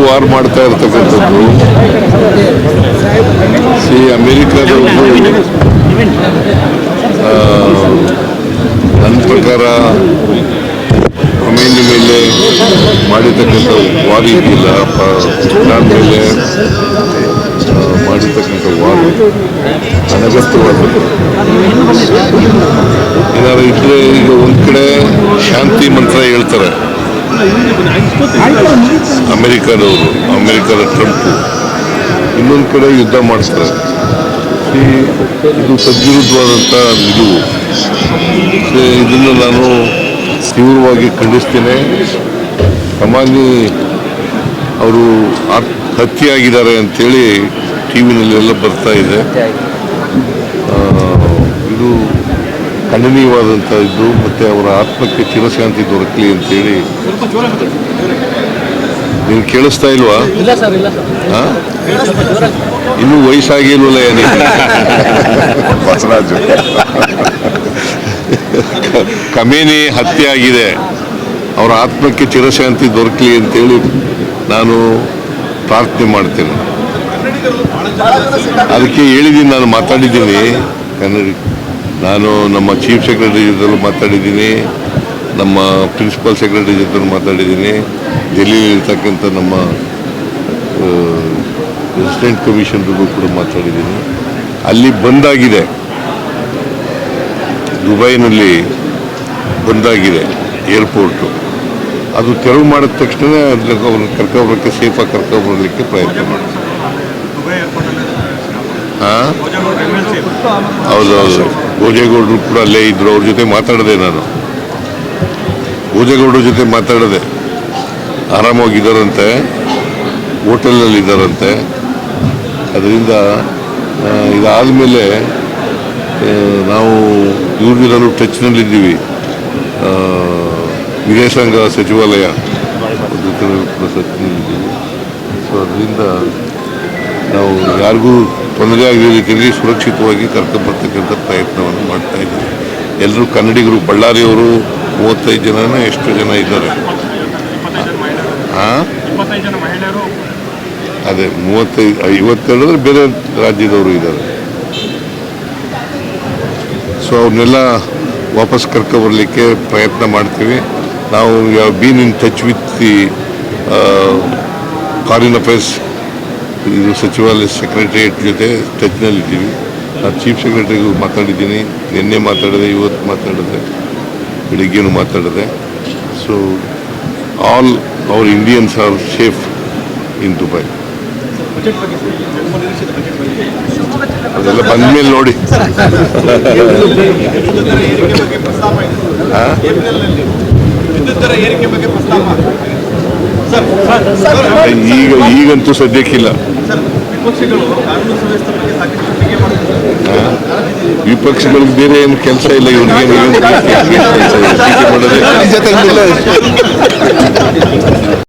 War ಮಾಡ್ತಾ ಇರ್ತಕ್ಕಂಥದ್ದು ಅಮೆರಿಕದವರು ನನ್ನ ಪ್ರಕಾರ ಖಮೇನಿ ಮೇಲೆ ಮಾಡಿರ್ತಕ್ಕಂಥ ವಾರ್ ಇದೆಯಲ್ಲ ಇರಾನ್ ಮೇಲೆ ಮಾಡಿರ್ತಕ್ಕಂಥ ವಾರ್ ಅನಗತ್ಯವಾದದ್ದು. ಏನಾದ್ರು ಇದ್ರೆ ಈಗ ಒಂದು ಕಡೆ ಶಾಂತಿ ಮಂತ್ರ ಹೇಳ್ತಾರೆ ಅಮೆರಿಕದ ಟ್ರಂಪ್, ಇನ್ನೊಂದು ಕಡೆ ಯುದ್ಧ ಮಾಡ್ತಾರೆ. ಇದು ತದ್ವಿರುದ್ಧವಾದಂಥ ನಿಲುವು. ಇದನ್ನು ನಾನು ತೀವ್ರವಾಗಿ ಖಂಡಿಸ್ತೇನೆ. ಕಮಾನಿ ಅವರು ಹತ್ಯೆಯಾಗಿದ್ದಾರೆ ಅಂತೇಳಿ ಟಿ ವಿನಲ್ಲೆಲ್ಲ ಬರ್ತಾ ಇದೆ. ಇದು ಖಂಡನೀಯವಾದಂಥ ಇದ್ದು, ಮತ್ತು ಅವರ ಆತ್ಮಕ್ಕೆ ಚಿರಶಾಂತಿ ದೊರಕಲಿ ಅಂತೇಳಿ. ನೀನು ಕೇಳಿಸ್ತಾ ಇಲ್ವಾ? ಇನ್ನೂ ವಯಸ್ಸಾಗಿಲ್ವಲ್ಲ ಬಸವರಾಜು. ಖಮೇನಿ ಹತ್ಯೆ ಆಗಿದೆ, ಅವರ ಆತ್ಮಕ್ಕೆ ಚಿರಶಾಂತಿ ದೊರಕಲಿ ಅಂತೇಳಿ ನಾನು ಪ್ರಾರ್ಥನೆ ಮಾಡ್ತೇನೆ. ಅದಕ್ಕೆ ಹೇಳಿದ್ದೀನಿ, ನಾನು ಮಾತಾಡಿದ್ದೀನಿ ನಾನು ನಮ್ಮ ಚೀಫ್ ಸೆಕ್ರೆಟರಿ ಜೊತೆಲೂ ಮಾತಾಡಿದ್ದೀನಿ, ನಮ್ಮ ಪ್ರಿನ್ಸಿಪಲ್ ಸೆಕ್ರೆಟರಿ ಜೊತೆ ಮಾತಾಡಿದ್ದೀನಿ, ಡೆಲ್ಲಿಯಲ್ಲಿರ್ತಕ್ಕಂಥ ನಮ್ಮ ರೆಸಿಡೆಂಟ್ ಕಮಿಷನರ್ಗೂ ಕೂಡ ಮಾತಾಡಿದ್ದೀನಿ. ಅಲ್ಲಿ ಬಂದಾಗಿದೆ, ದುಬೈನಲ್ಲಿ ಬಂದಾಗಿದೆ ಏರ್ಪೋರ್ಟು. ಅದು ತೆರವು ಮಾಡಿದ ತಕ್ಷಣ ಅವ್ರನ್ನ ಕರ್ಕೊಬರೋಕ್ಕೆ, ಸೇಫಾಗಿ ಕರ್ಕೊಬರಲಿಕ್ಕೆ ಪ್ರಯತ್ನ ಮಾಡ್ತೀವಿ. ಹೌದೌದು, ಭೋಜೇಗೌಡರು ಕೂಡ ಅಲ್ಲೇ ಇದ್ರು. ಅವ್ರ ಜೊತೆ ಮಾತಾಡಿದೆ ನಾನು, ಭೋಜೇಗೌಡರ ಜೊತೆ ಮಾತಾಡಿದೆ. ಆರಾಮಾಗಿದ್ದಾರಂತೆ, ಹೋಟೆಲ್ನಲ್ಲಿ ಇದ್ದಾರಂತೆ. ಅದರಿಂದ ಇದಾದಮೇಲೆ ನಾವು ಇವ್ರಿಗೂ ಟಚ್ನಲ್ಲಿದ್ದೀವಿ. ವಿದೇಶಾಂಗ ಸಚಿವಾಲಯ ಟಚ್ನಲ್ಲಿದ್ದೀವಿ. ಸೊ ಅದರಿಂದ ನಾವು ಯಾರಿಗೂ ತೊಂದರೆ ಆಗದ ರೀತಿಯಲ್ಲಿ ಸುರಕ್ಷಿತವಾಗಿ ಕರ್ಕೊಂಡ್ಬರ್ತಕ್ಕಂಥ ಪ್ರಯತ್ನವನ್ನು ಮಾಡ್ತಾ ಇದ್ದೀವಿ. ಎಲ್ಲರೂ ಕನ್ನಡಿಗರು, ಬಳ್ಳಾರಿಯವರು 35 ಜನನ ಎಷ್ಟು ಜನ ಇದ್ದಾರೆ? ಅದೇ 52 ಬೇರೆ ರಾಜ್ಯದವರು ಇದ್ದಾರೆ. ಸೊ ಅವ್ರನ್ನೆಲ್ಲ ವಾಪಸ್ ಕರ್ಕೊಬರಲಿಕ್ಕೆ ಪ್ರಯತ್ನ ಮಾಡ್ತೀವಿ. ನಾವು been in touch with the foreign affairs ಇದು ಸಚಿವಾಲಯ ಸೆಕ್ರೆಟರಿಯೇಟ್ ಜೊತೆ ಟಚ್ನಲ್ಲಿದ್ದೀವಿ. ನಾನು ಚೀಫ್ ಸೆಕ್ರೆಟರಿಗೂ ಮಾತಾಡಿದ್ದೀನಿ, ನಿನ್ನೆ ಮಾತಾಡಿದೆ, ಇವತ್ತು ಮಾತಾಡಿದೆ, ಬೆಳಿಗ್ಗೆನೂ ಮಾತಾಡಿದೆ. So all our Indians are safe in Dubai. ಅದೆಲ್ಲ ಬಂದ್ಮೇಲೆ ನೋಡಿ. ಈಗಂತೂ ಸದ್ಯಕ್ಕಿಲ್ಲ. ವಿಪಕ್ಷಗಳಿಗೆ ಬೇರೆ ಏನು ಕೆಲಸ ಇಲ್ಲ, ಇವ್ರಿಗೆ ಮಾಡೋದೇ